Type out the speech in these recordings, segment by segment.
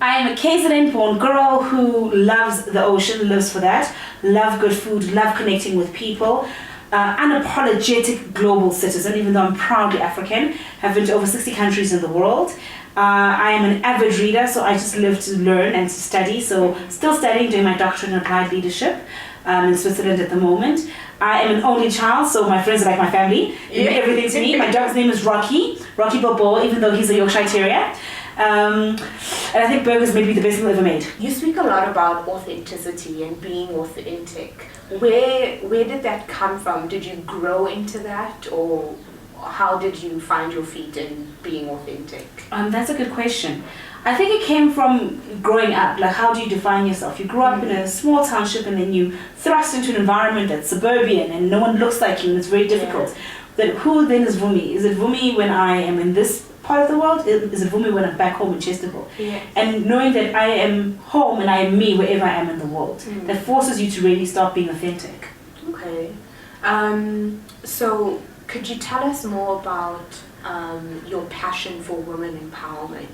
I am a KZN-born girl who loves the ocean, lives for that, love good food, love connecting with people, unapologetic global citizen, even though I'm proudly African, have been to over 60 countries in the world. I am an avid reader, so I just live to learn and to study, so still studying, doing my doctorate in applied leadership in Switzerland at the moment. I am an only child, so my friends are like my family. They mean everything to me. My dog's name is Rocky Bobo, even though he's a Yorkshire Terrier. And I think burgers may be the best meal ever made. You speak a lot about authenticity and being authentic. Where did that come from? Did you grow into that, or how did you find your feet in being authentic? That's a good question. I think it came from growing up. Like, how do you define yourself? You grew up in a small township and then you thrust into an environment that's suburban and no one looks like you and it's very difficult. Then who then is Vumi? Is it Vumi when I am in this part of the world? Is it Vumi when I'm back home in Chesterfield? And knowing that I am home and I am me wherever I am in the world, that forces you to really start being authentic. Okay. So could you tell us more about your passion for women empowerment?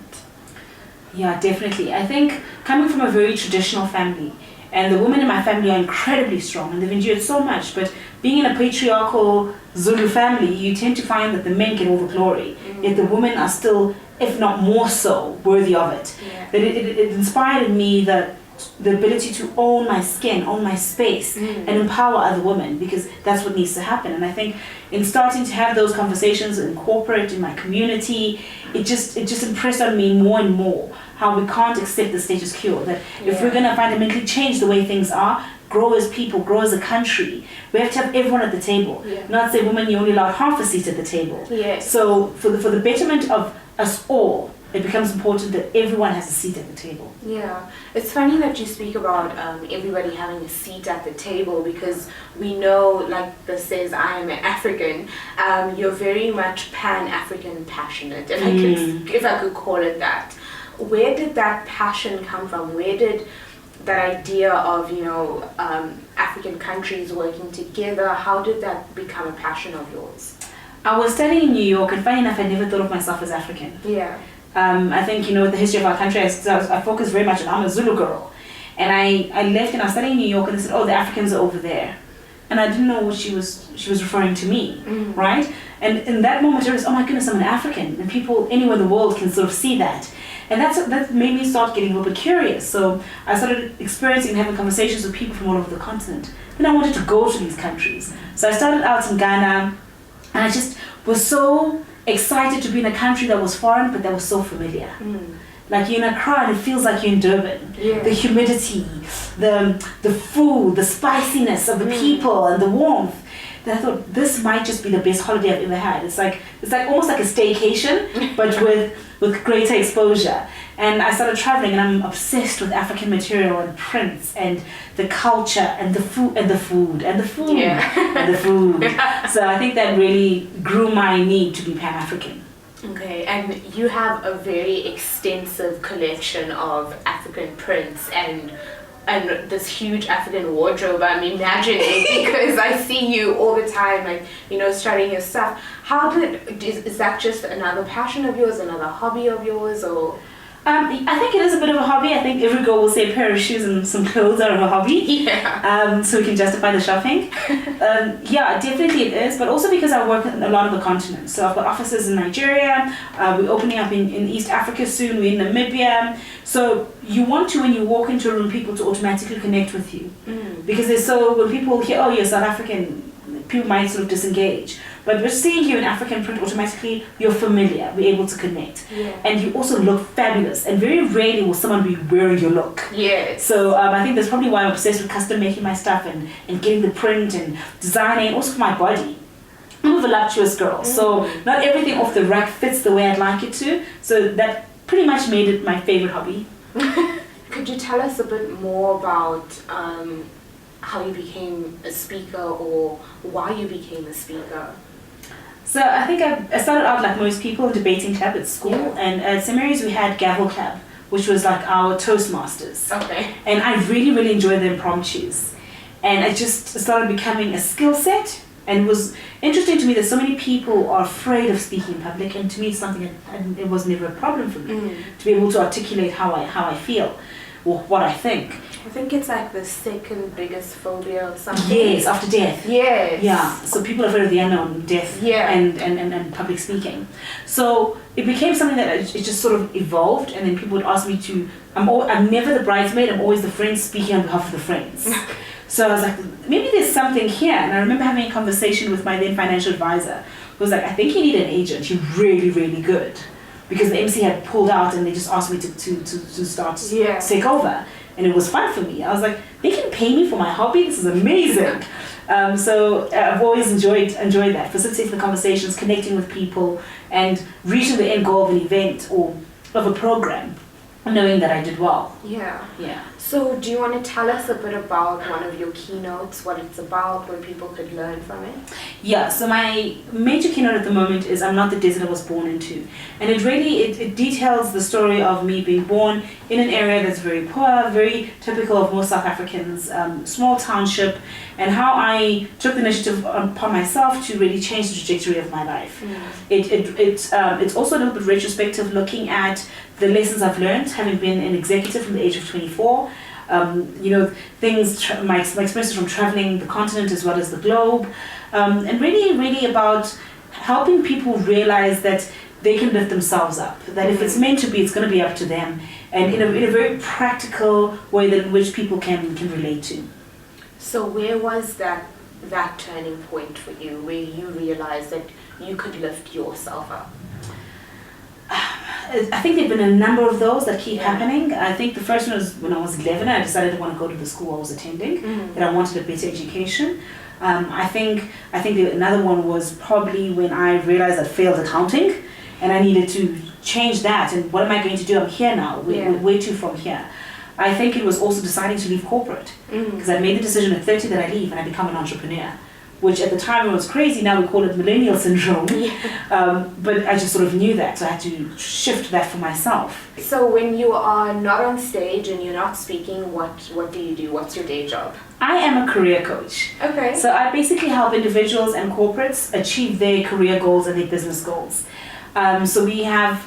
Yeah, definitely. I think coming from a very traditional family, and the women in my family are incredibly strong and they've endured so much, but being in a patriarchal Zulu family, you tend to find that the men get all the glory, yet the women are still, if not more so, worthy of it. That it inspired in me the ability to own my skin, own my space, and empower other women, because that's what needs to happen. And I think in starting to have those conversations in corporate, in my community, it just impressed on me more and more how we can't accept the status quo, that if we're going to fundamentally change the way things are, grow as people, grow as a country, we have to have everyone at the table. Not say, women, you only allowed half a seat at the table. So for the betterment of us all, it becomes important that everyone has a seat at the table. Yeah, it's funny that you speak about everybody having a seat at the table, because we know, like this says, I am an African. You're very much Pan-African passionate, if I could call it that. Where did that passion come from? Where did that idea of, African countries working together, how did that become a passion of yours? I was studying in New York, and funny enough, I never thought of myself as African. I think, with the history of our country, I focus very much on, I'm a Zulu girl. And I left and I was studying in New York, and they said, oh, the Africans are over there. And I didn't know what she was referring to me, right? And in that moment, I was, oh my goodness, I'm an African. And people anywhere in the world can sort of see that. And that made me start getting a little bit curious. So I started experiencing and having conversations with people from all over the continent. Then I wanted to go to these countries. So I started out in Ghana, and I just was so excited to be in a country that was foreign, but that was so familiar. Like, you're in Accra and it feels like you're in Durban. The humidity, the food, the spiciness of the people and the warmth. Then I thought, this might just be the best holiday I've ever had. It's like almost like a staycation, but with greater exposure. And I started traveling, and I'm obsessed with African material and prints and the culture and the food and the food and the food and the food. So I think that really grew my need to be Pan-African. Okay, and you have a very extensive collection of African prints and this huge African wardrobe, I'm imagining, because I see you all the time, like, studying your stuff. Is that just another passion of yours, another hobby of yours, or? I think it is a bit of a hobby. I think every girl will say a pair of shoes and some clothes are a hobby. So we can justify the shopping. Definitely it is, but also because I work in a lot of the continents. So I've got offices in Nigeria, we're opening up in East Africa soon, we're in Namibia. So you want to, when you walk into a room, people to automatically connect with you. Because when people hear, oh, you're South African, people might sort of disengage. But we're seeing you in African print, automatically you're familiar, we're able to connect. And you also look fabulous, and very rarely will someone be wearing your look. So I think that's probably why I'm obsessed with custom making my stuff and getting the print and designing, and also for my body. I'm a voluptuous girl, so not everything off the rack fits the way I'd like it to. So that pretty much made it my favorite hobby. Could you tell us a bit more about how you became a speaker, or why you became a speaker? So I think I started out like most people in debating club at school, and at St. Mary's we had Gavel Club, which was like our Toastmasters. And I really, really enjoyed the impromptus. And it just started becoming a skill set And it was interesting to me that so many people are afraid of speaking in public, and to me it's something and it was never a problem for me to be able to articulate how I feel or what I think. I think it's like the second biggest phobia or something. Yes, after death. Yes. Yeah, so people are afraid of the unknown, death, and public speaking. So it became something that it just sort of evolved, and then people would ask me to, I'm never the bridesmaid, I'm always the friend speaking on behalf of the friends. So I was like, maybe there's something here. And I remember having a conversation with my then financial advisor, who was like, I think you need an agent, you're really, really good. Because the MC had pulled out and they just asked me to start to take over. And it was fun for me. I was like, they can pay me for my hobby, this is amazing. So I've always enjoyed that, facilitating the conversations, connecting with people, and reaching the end goal of an event or of a program, knowing that I did well. Yeah. Yeah. So do you want to tell us a bit about one of your keynotes, what it's about, where people could learn from it? Yeah, so my major keynote at the moment is I'm Not the Desert I Was Born Into. And it really, it details the story of me being born in an area that's very poor, very typical of most South Africans, small township, and how I took the initiative upon myself to really change the trajectory of my life. It's also a little bit retrospective, looking at the lessons I've learned, having been an executive from the age of 24. My experiences from traveling the continent as well as the globe, and really about helping people realize that they can lift themselves up, that if it's meant to be, it's going to be up to them, and in a very practical way that in which people can relate to. So where was that turning point for you, where you realized that you could lift yourself up? I think there have been a number of those that keep happening. I think the first one was when I was 11. I decided I want to go to the school I was attending, that I wanted a better education. I think another one was probably when I realized I failed accounting, and I needed to change that. And what am I going to do? I'm here now. Where to from here? I think it was also deciding to leave corporate, because I made the decision at 30 that I leave and I become an entrepreneur, which at the time was crazy. Now we call it millennial syndrome. But I just sort of knew that, so I had to shift that for myself. So when you are not on stage and you're not speaking, what do you do? What's your day job? I am a career coach. Okay. So I basically help individuals and corporates achieve their career goals and their business goals. So we have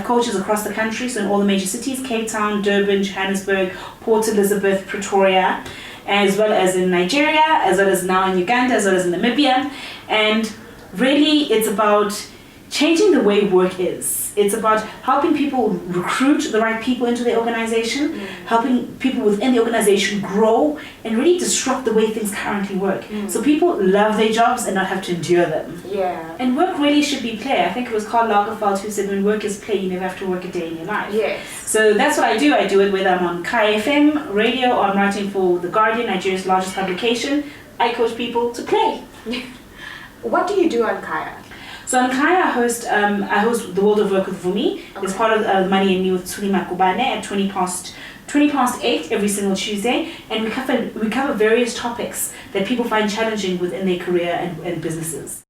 coaches across the country, so in all the major cities, Cape Town, Durban, Johannesburg, Port Elizabeth, Pretoria, as well as in Nigeria, as well as now in Uganda, as well as in Namibia. And really it's about changing the way work is. It's about helping people recruit the right people into their organization, helping people within the organization grow and really disrupt the way things currently work. So people love their jobs and not have to endure them. Yeah. And work really should be play. I think it was Karl Lagerfeld who said, when work is play, you never have to work a day in your life. Yes. So that's what I do. I do it whether I'm on Kai FM radio or I'm writing for The Guardian, Nigeria's largest publication. I coach people to play. What do you do on Kaya? So on Kaya, I host The World of Work with Vumi. Okay. It's part of Money and Me with Tuli Makubane at 20 past 8 every single Tuesday, and we cover various topics that people find challenging within their career and businesses.